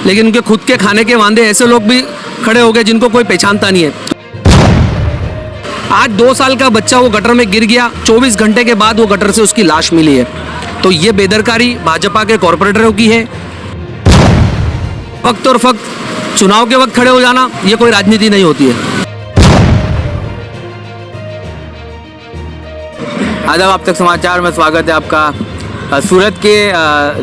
लेकिन उनके खुद के खाने के वांदे ऐसे लोग भी खड़े हो गए जिनको कोई पहचानता नहीं है। आज 2 साल का बच्चा वो गटर में गिर गया, 24 घंटे के बाद वो गटर से उसकी लाश मिली है। तो ये बेदरकारी भाजपा के कॉरपोरेटरों की है। वक्त और फक्त चुनाव के वक्त खड़े हो जाना, ये कोई राजनीति नहीं होती है। आदाब, आप तक समाचार में स्वागत है आपका। सूरत के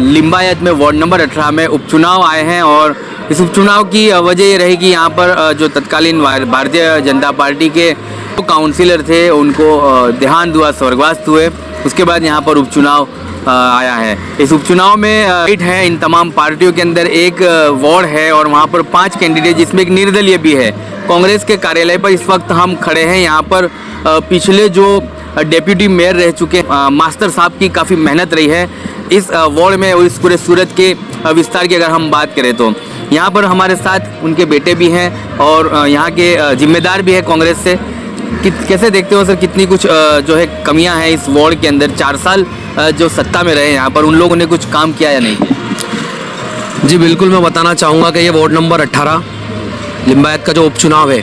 लिंबायत में वार्ड नंबर 18 में उपचुनाव आए हैं और इस उपचुनाव की वजह ये रही कि यहाँ पर जो तत्कालीन भारतीय जनता पार्टी के काउंसिलर थे उनको देहांत हुआ, स्वर्गवास हुए। उसके बाद यहाँ पर उपचुनाव आया है। इस उपचुनाव में सीट है इन तमाम पार्टियों के अंदर, एक वार्ड है और वहाँ पर 5 कैंडिडेट जिसमें एक निर्दलीय भी है। कांग्रेस के कार्यालय पर इस वक्त हम खड़े हैं। यहाँ पर पिछले जो डेप्यूटी मेयर रह चुके मास्टर साहब की काफ़ी मेहनत रही है इस वार्ड में और इस पूरे सूरत के विस्तार की अगर हम बात करें तो यहाँ पर हमारे साथ उनके बेटे भी हैं और यहाँ के जिम्मेदार भी है कांग्रेस से। कैसे देखते हो सर, कितनी कुछ जो है कमियां हैं इस वार्ड के अंदर? 4 साल जो सत्ता में रहे यहाँ पर, उन लोगों ने कुछ काम किया या नहीं? जी बिल्कुल, मैं बताना चाहूँगा कि ये वार्ड नंबर 18 लिंबायत का जो उपचुनाव है,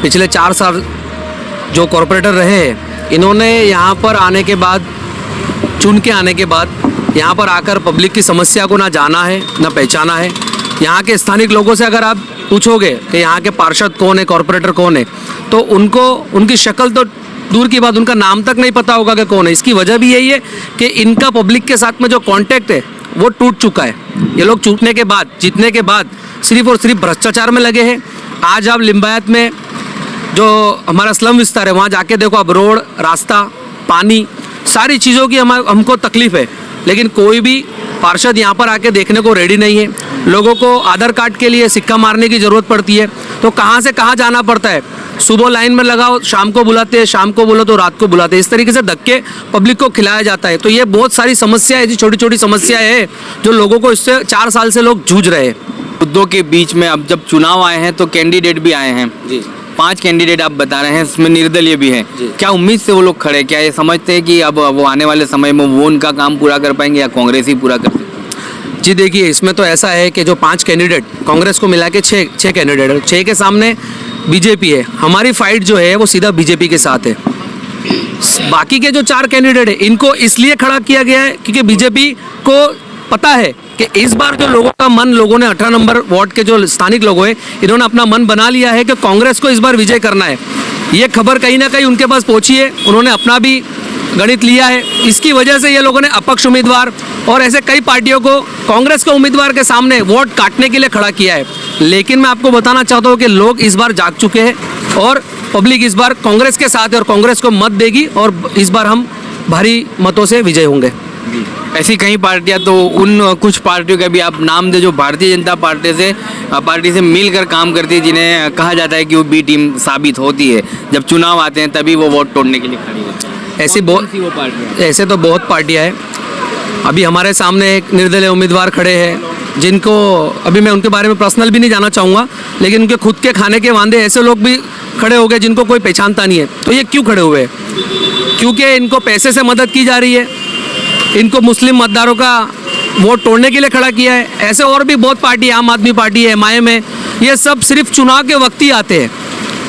पिछले 4 साल जो कॉरपोरेटर रहे हैं, इन्होंने यहाँ पर आने के बाद, चुन के आने के बाद यहाँ पर आकर पब्लिक की समस्या को ना जाना है ना पहचाना है। यहाँ के स्थानिक लोगों से अगर आप पूछोगे कि यहाँ के पार्षद कौन है, कॉरपोरेटर कौन है, तो उनको उनकी शक्ल तो दूर की बात, उनका नाम तक नहीं पता होगा कि कौन है। इसकी वजह भी यही है कि इनका पब्लिक के साथ में जो कांटेक्ट है वो टूट चुका है। ये लोग जीतने के बाद सिर्फ और सिर्फ भ्रष्टाचार में लगे हैं। आज आप लिंबायत में जो हमारा स्लम विस्तार है वहाँ जाके देखो, अब रोड, रास्ता, पानी, सारी चीज़ों की हमको तकलीफ़ है, लेकिन कोई भी पार्षद यहाँ पर आके देखने को रेडी नहीं है। लोगों को आधार कार्ड के लिए सिक्का मारने की ज़रूरत पड़ती है, तो कहाँ से कहाँ जाना पड़ता है। सुबह लाइन में लगाओ, शाम को बुलाते हैं, शाम को बोलो तो रात को बुलाते हैं। इस तरीके से धक्के पब्लिक को खिलाया जाता है। तो ये बहुत सारी समस्या है, ऐसी छोटी छोटी समस्याएं है जो लोगों को इससे 4 साल से लोग जूझ रहे हैं। मुद्दों के बीच में अब जब चुनाव आए हैं तो कैंडिडेट भी आए हैं जी। 5 कैंडिडेट आप बता रहे हैं, इसमें निर्दलीय भी है। क्या उम्मीद से वो लोग खड़े, क्या ये समझते हैं कि अब वो आने वाले समय में वो उनका काम पूरा कर पाएंगे या कांग्रेस ही पूरा कर? जी देखिए, इसमें तो ऐसा है कि जो 5 कैंडिडेट, कांग्रेस को मिला के 6 कैंडिडेट है, 6 के सामने बीजेपी है। हमारी फाइट जो है वो सीधा बीजेपी के साथ है। बाकी के जो 4 कैंडिडेट है इनको इसलिए खड़ा किया गया है क्योंकि बीजेपी को पता है कि इस बार जो लोगों का मन, लोगों ने 18 नंबर वार्ड के जो स्थानिक लोग हैं, इन्होंने अपना मन बना लिया है कि कांग्रेस को इस बार विजय करना है। ये खबर कहीं ना कहीं उनके पास पहुंची है, उन्होंने अपना भी गणित लिया है। इसकी वजह से ये लोगों ने अपक्ष उम्मीदवार और ऐसे कई पार्टियों को कांग्रेस के उम्मीदवार के सामने वोट काटने के लिए खड़ा किया है। लेकिन मैं आपको बताना चाहता हूँ कि लोग इस बार जाग चुके हैं और पब्लिक इस बार कांग्रेस के साथ है और कांग्रेस को मत देगी और इस बार हम भारी मतों से विजय होंगे। ऐसी कई पार्टियां, तो उन कुछ पार्टियों का भी आप नाम दे जो भारतीय जनता पार्टी से मिलकर काम करती है, जिन्हें कहा जाता है कि वो बी टीम साबित होती है। जब चुनाव आते हैं तभी वो वोट तोड़ने के लिए खड़ी होती है। ऐसे तो बहुत पार्टियां हैं। अभी हमारे सामने एक निर्दलीय उम्मीदवार खड़े हैं जिनको अभी मैं उनके बारे में पर्सनल भी नहीं जाना चाहूँगा, लेकिन उनके खुद के खाने के वांदे ऐसे लोग भी खड़े हो गए जिनको कोई पहचानता नहीं है। तो ये क्यों खड़े हुए हैं? क्योंकि इनको पैसे से मदद की जा रही है, इनको मुस्लिम मतदारों का वोट तोड़ने के लिए खड़ा किया है। ऐसे और भी बहुत पार्टी, आम आदमी पार्टी है, MIM है, ये सब सिर्फ चुनाव के वक्त ही आते हैं।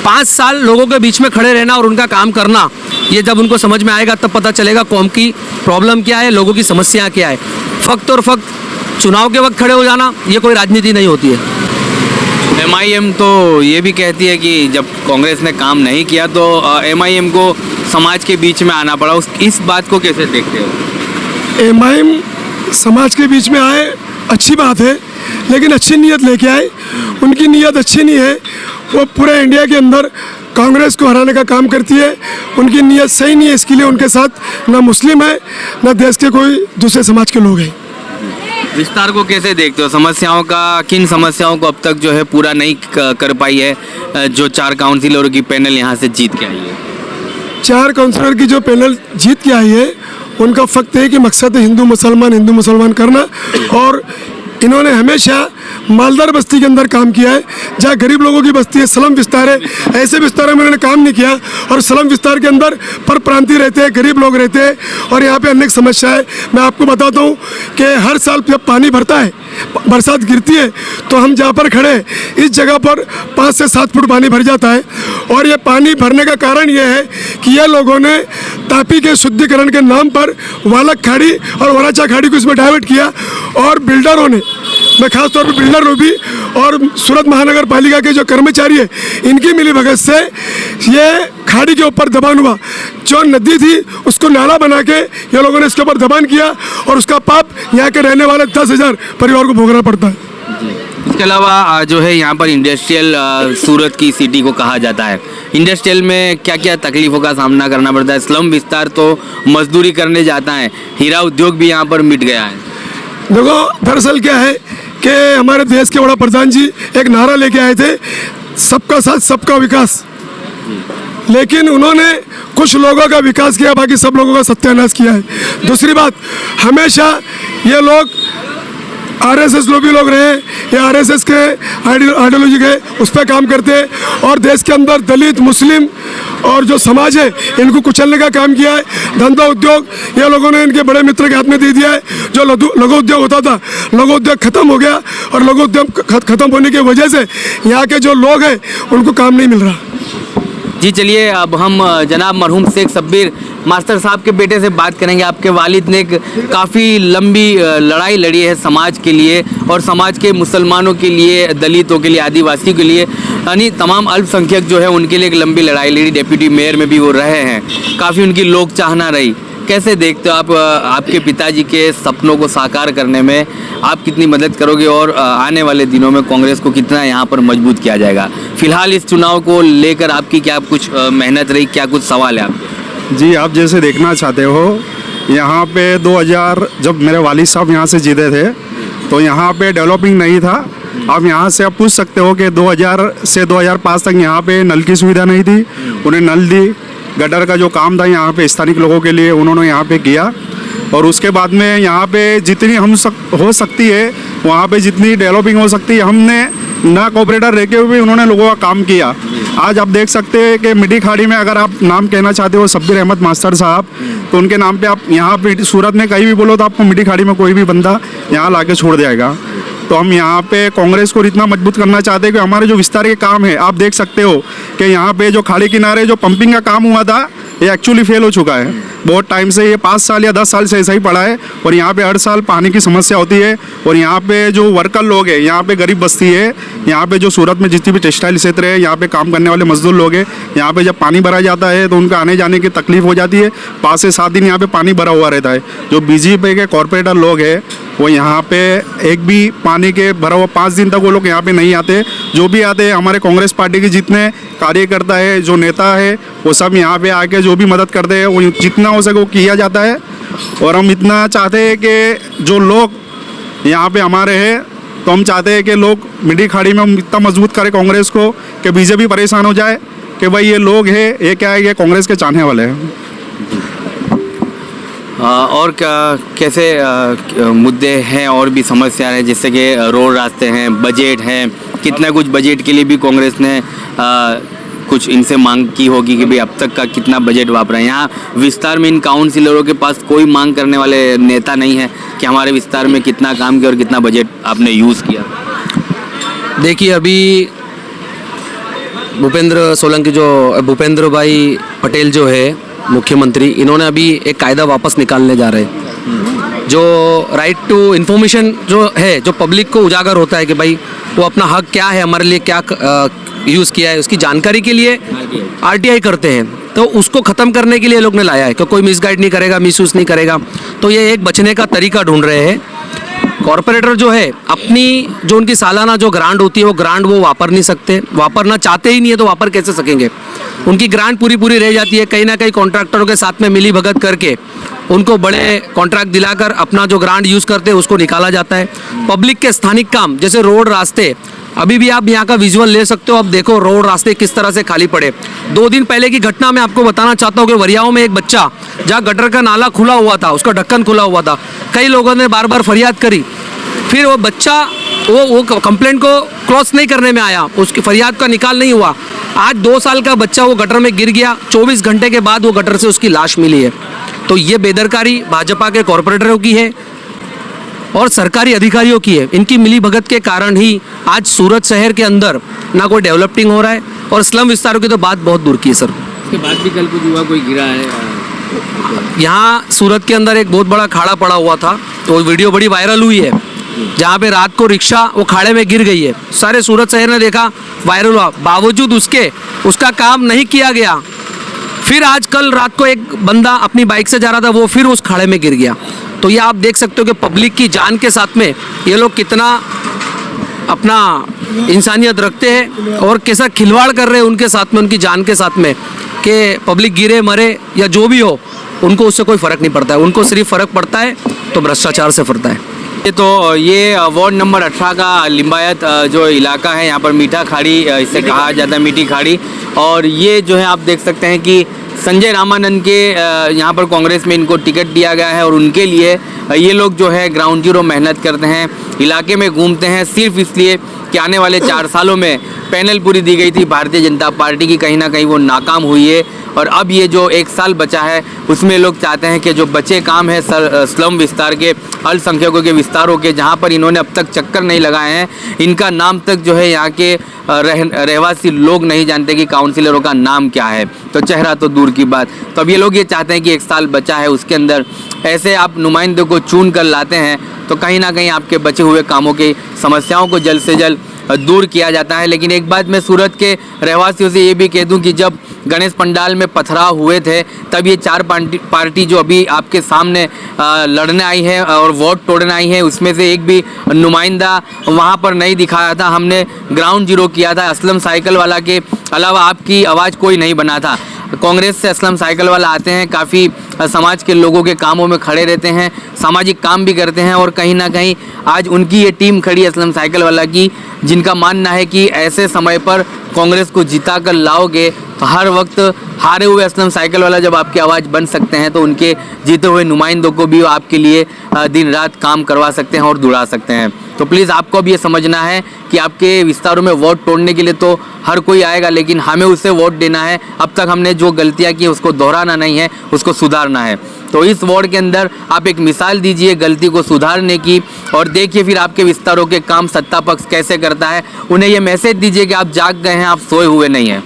5 साल लोगों के बीच में खड़े रहना और उनका काम करना, ये जब उनको समझ में आएगा तब पता चलेगा कौम की प्रॉब्लम क्या है, लोगों की समस्या क्या है। फक्त और फक्त चुनाव के वक्त खड़े हो जाना, ये कोई राजनीति नहीं होती है। MIM तो ये भी कहती है कि जब कांग्रेस ने काम नहीं किया तो MIM को समाज के बीच में आना पड़ा। इस बात को कैसे देखते हो? MIM समाज के बीच में आए, अच्छी बात है, लेकिन अच्छी नीयत लेके आए। उनकी नीयत अच्छी नहीं है, वो पूरे इंडिया के अंदर कांग्रेस को हराने का काम करती है। उनकी नीयत सही नहीं है, इसके लिए उनके साथ ना मुस्लिम है ना देश के कोई दूसरे समाज के लोग हैं। विस्तार को कैसे देखते हो? समस्याओं का, किन समस्याओं को अब तक जो है पूरा नहीं कर पाई है जो 4 काउंसिलरों की पैनल यहाँ से जीत के आई है? 4 काउंसिलर की जो पैनल जीत के आई है उनका फक्त है कि मकसद है हिंदू मुसलमान करना और इन्होंने हमेशा मालदार बस्ती के अंदर काम किया है, जहाँ गरीब लोगों की बस्ती है, स्लम विस्तार है, ऐसे विस्तारों में इन्होंने काम नहीं किया। और स्लम विस्तार के अंदर परप्रांतीय रहते हैं, गरीब लोग रहते हैं और यहाँ पे अनेक समस्या है। मैं आपको बताता हूँ कि हर साल जब पानी भरता है, बरसात गिरती है, तो हम जहाँ पर खड़े हैं इस जगह पर 5 से 7 फुट पानी भर जाता है। और ये पानी भरने का कारण ये है कि ये लोगों ने तापी के शुद्धिकरण के नाम पर वालक खाड़ी और वराचा खाड़ी को इसमें डाइवर्ट किया। और बिल्डरों ने, मैं खास तौर पर बिल्डरों भी और सूरत महानगर पालिका के जो कर्मचारी है, इनकी मिलीभगत से ये खाड़ी के ऊपर दबान हुआ। जो नदी थी उसको नाला बना के ये लोगों ने इसके ऊपर दबान किया और उसका पाप यहाँ के रहने वाले 10,000 परिवार को भोगना पड़ता है। इसके अलावा जो है यहाँ पर इंडस्ट्रियल सूरत की सिटी को कहा जाता है। इंडस्ट्रियल में क्या क्या तकलीफों का सामना करना पड़ता है? स्लम विस्तार तो मजदूरी करने जाता है, हीरा उद्योग भी यहाँ पर मिट गया है। देखो, दरअसल क्या है कि हमारे देश के बड़ा प्रधान जी एक नारा लेके आए थे, सबका साथ सबका विकास। लेकिन उन्होंने कुछ लोगों का विकास किया, बाकी सब लोगों का सत्यानाश किया है। दूसरी बात, हमेशा ये लोग आरएसएस लोभी लोग रहे या आरएसएस के आइडियोलॉजी के उस पर काम करते हैं और देश के अंदर दलित, मुस्लिम और जो समाज है इनको कुचलने का काम किया है। धंधा उद्योग ये लोगों ने इनके बड़े मित्र के हाथ में दे दिया है। जो लघु उद्योग होता था, लघु उद्योग खत्म हो गया और लघु उद्योग खत्म होने की वजह से यहाँ के जो लोग हैं उनको काम नहीं मिल रहा। जी चलिए, अब हम जनाब मरहूम शेख शब्बीर मास्टर साहब के बेटे से बात करेंगे। आपके वालिद ने एक काफ़ी लंबी लड़ाई लड़ी है समाज के लिए और समाज के मुसलमानों के लिए, दलितों के लिए, आदिवासियों के लिए, यानी तमाम अल्पसंख्यक जो है उनके लिए एक लंबी लड़ाई लड़ी। डेप्यूटी मेयर में भी वो रहे हैं, काफ़ी उनकी लोक चाहना रही। कैसे देखते हो आप आपके पिताजी के सपनों को साकार करने में आप कितनी मदद करोगे और आने वाले दिनों में कांग्रेस को कितना यहाँ पर मजबूत किया जाएगा? फिलहाल इस चुनाव को लेकर आपकी क्या कुछ मेहनत रही, क्या कुछ सवाल है आपके? जी, आप जैसे देखना चाहते हो, यहाँ पे 2000 जब मेरे वालिद साहब यहाँ से जीते थे तो यहाँ पे डेवलपिंग नहीं था। आप यहाँ से आप पूछ सकते हो कि 2000 से 2005 तक यहाँ पे नल की सुविधा नहीं थी, उन्हें नल दी। गटर का जो काम था यहाँ पे स्थानीय लोगों के लिए उन्होंने यहाँ पे किया। और उसके बाद में यहाँ पे जितनी हो सकती है वहाँ पे जितनी डेवलपिंग हो सकती है, हमने ना कोऑपरेटर रह के हुए उन्होंने लोगों का काम किया। आज आप देख सकते हैं कि मिट्टी खाड़ी में अगर आप नाम कहना चाहते हो शब्बीर अहमद मास्टर साहब, तो उनके नाम पे आप यहाँ पे सूरत में कहीं भी बोलो तो आपको मिट्टी खाड़ी में कोई भी बंदा यहाँ ला के छोड़ जाएगा। तो हम यहाँ पे कांग्रेस को इतना मजबूत करना चाहते हैं कि हमारे जो विस्तार के काम है, आप देख सकते हो कि यहाँ पे जो खाड़ी किनारे जो पंपिंग का काम हुआ था ये एक्चुअली फेल हो चुका है। बहुत टाइम से, ये 5 साल या 10 साल से ऐसा ही पड़ा है और यहाँ पे हर साल पानी की समस्या होती है। और यहाँ पे जो वर्कर लोग हैं, यहाँ पे गरीब बस्ती है, यहाँ पे जो सूरत में जितनी भी टेक्सटाइल क्षेत्र है, यहाँ पे काम करने वाले मजदूर लोग हैं, यहाँ पे जब पानी भरा जाता है तो उनका आने जाने की तकलीफ हो जाती है। 5 से 7 दिन यहाँ पे पानी भरा हुआ रहता है। जो बीजेपी के कॉरपोरेटर लोग हैं वो यहाँ पे एक भी पानी के भरा हुआ 5 दिन तक वो लोग यहाँ पे नहीं आते। जो भी आते हैं हमारे कांग्रेस पार्टी के जितने कार्यकर्ता है, जो नेता है, वो सब यहाँ पे आके जो भी मदद करते हैं वो जितना हो सके वो किया जाता है। और हम इतना चाहते हैं कि जो लोग यहाँ पे हमारे हैं, तो हम चाहते हैं कि लोग मिट्टी खाड़ी में हम इतना मजबूत करें कांग्रेस को कि बीजेपी परेशान हो जाए कि भाई ये लोग हैं, ये क्या है, ये कांग्रेस के चाहने वाले हैं। और कैसे मुद्दे हैं और भी समस्या है, जैसे कि रोड, रास्ते हैं, बजट हैं, कितना कुछ बजट के लिए भी कांग्रेस ने कुछ इनसे मांग की होगी कि भाई अब तक का कितना बजट वापरा है। यहाँ विस्तार में इन काउंसिलरों के पास कोई मांग करने वाले नेता नहीं है कि हमारे विस्तार में कितना काम किया और कितना बजट आपने यूज़ किया। देखिए, अभी भूपेंद्र भाई पटेल जो है मुख्यमंत्री, इन्होंने अभी एक कायदा वापस निकालने जा रहे हैं। जो राइट टू इन्फॉर्मेशन जो है, जो पब्लिक को उजागर होता है कि भाई वो अपना हक क्या है, हमारे लिए क्या यूज़ किया है, उसकी जानकारी के लिए आरटीआई करते हैं। तो उसको ख़त्म करने के लिए लोग ने लाया है कि कोई मिसगाइड नहीं करेगा, मिसयूज़ नहीं करेगा। तो ये एक बचने का तरीका ढूंढ रहे हैं। कॉरपोरेटर जो है अपनी जो उनकी सालाना जो ग्रांट होती है वो ग्रांट वो वापर नहीं सकते, वापरना चाहते ही नहीं है, तो वापर कैसे सकेंगे? उनकी ग्रांट पूरी रह जाती है। कहीं ना कहीं कॉन्ट्रैक्टरों के साथ में मिली भगत करके उनको बड़े कॉन्ट्रैक्ट दिलाकर अपना जो ग्रांट यूज़ करते हैं उसको निकाला जाता है। पब्लिक के स्थानिक काम जैसे रोड, रास्ते, अभी भी आप यहाँ का विजुअल ले सकते हो। अब देखो रोड, रास्ते किस तरह से खाली पड़े। 2 दिन पहले की घटना मैं आपको बताना चाहता हूँ कि वरियाओं में एक बच्चा, जहाँ गटर का नाला खुला हुआ था, उसका ढक्कन खुला हुआ था, कई लोगों ने बार बार फरियाद करी फिर वो बच्चा वो कंप्लेंट को क्रॉस नहीं करने में आया, उसकी फरियाद का निकाल नहीं हुआ। आज 2 साल का बच्चा वो गटर में गिर गया, 24 घंटे के बाद वो गटर से उसकी लाश मिली है। तो ये बेदरकारी भाजपा के कॉरपोरेटरों की है और सरकारी अधिकारियों की है। इनकी मिली भगत के कारण ही आज सूरत शहर के अंदर ना कोई डेवलपिंग हो रहा है और स्लम विस्तारों की तो बात बहुत दूर की है सर। उसके बाद भी कल कुछ हुआ, कोई गिरा है? यहाँ सूरत के अंदर एक बहुत बड़ा खाड़ा पड़ा हुआ था, तो वीडियो बड़ी वायरल हुई है, जहाँ पे रात को रिक्शा वो खाड़े में गिर गई है। सारे सूरत शहर ने देखा, वायरल हुआ, बावजूद उसके उसका काम नहीं किया गया। फिर आज कल रात को एक बंदा अपनी बाइक से जा रहा था, वो फिर उस खाड़े में गिर गया। तो ये आप देख सकते हो कि पब्लिक की जान के साथ में ये लोग कितना अपना इंसानियत रखते हैं और कैसा खिलवाड़ कर रहे हैं उनके साथ में, उनकी जान के साथ में, कि पब्लिक गिरे मरे या जो भी हो, उनको उससे कोई फ़र्क नहीं पड़ता है। उनको सिर्फ फ़र्क पड़ता है तो भ्रष्टाचार से पड़ता है। तो ये वार्ड नंबर 18 का लिम्बायत जो इलाका है, यहाँ पर मीठा खाड़ी इसे कहा जाता है, मीठी खाड़ी। और ये जो है आप देख सकते हैं कि संजय रामानंद के यहाँ पर कांग्रेस में इनको टिकट दिया गया है और उनके लिए ये लोग जो है ग्राउंड जीरो मेहनत करते हैं, इलाके में घूमते हैं सिर्फ इसलिए कि आने वाले 4 सालों में पैनल पूरी दी गई थी भारतीय जनता पार्टी की, कहीं ना कहीं वो नाकाम हुई है। और अब ये जो 1 साल बचा है उसमें लोग चाहते हैं कि जो बचे काम है स्लम विस्तार के, अल्पसंख्यकों के विस्तारों के, जहाँ पर इन्होंने अब तक चक्कर नहीं लगाए हैं, इनका नाम तक जो है यहाँ के रहवासी लोग नहीं जानते कि काउंसिलरों का नाम क्या है, तो चेहरा तो दूर की बात। तो अब ये लोग ये चाहते हैं कि 1 साल बचा है, उसके अंदर ऐसे आप नुमाइंदों को चुन कर लाते हैं तो कहीं ना कहीं आपके बचे हुए कामों की समस्याओं को जल्द से जल्द दूर किया जाता है। लेकिन एक बात मैं सूरत के रहवासियों से ये भी कह दूं कि जब गणेश पंडाल में पथराव हुए थे तब ये 4 पार्टी जो अभी आपके सामने लड़ने आई है और वोट तोड़ने आई है, उसमें से एक भी नुमाइंदा वहाँ पर नहीं दिखाया था। हमने ग्राउंड जीरो किया था, असलम साइकिल वाला के अलावा आपकी आवाज़ कोई नहीं बना था। कांग्रेस से असलम साइकिल वाला आते हैं, काफ़ी समाज के लोगों के कामों में खड़े रहते हैं, सामाजिक काम भी करते हैं और कहीं ना कहीं आज उनकी ये टीम खड़ी है असलम साइकिल वाला की, जिनका मानना है कि ऐसे समय पर कांग्रेस को जिता कर लाओगे, हर वक्त हारे हुए असलम साइकिल वाला जब आपकी आवाज़ बन सकते हैं तो उनके जीते हुए नुमाइंदों को भी आपके लिए दिन रात काम करवा सकते हैं और दुड़ा सकते हैं। तो प्लीज़ आपको अब ये समझना है कि आपके विस्तारों में वोट तोड़ने के लिए तो हर कोई आएगा, लेकिन हमें उसे वोट देना है। अब तक हमने जो गलतियां की उसको दोहराना नहीं है, उसको सुधारना है। तो इस वार्ड के अंदर आप एक मिसाल दीजिए गलती को सुधारने की और देखिए फिर आपके विस्तारों के काम सत्ता पक्ष कैसे करता है। उन्हें ये मैसेज दीजिए कि आप जाग गए हैं, आप सोए हुए नहीं हैं।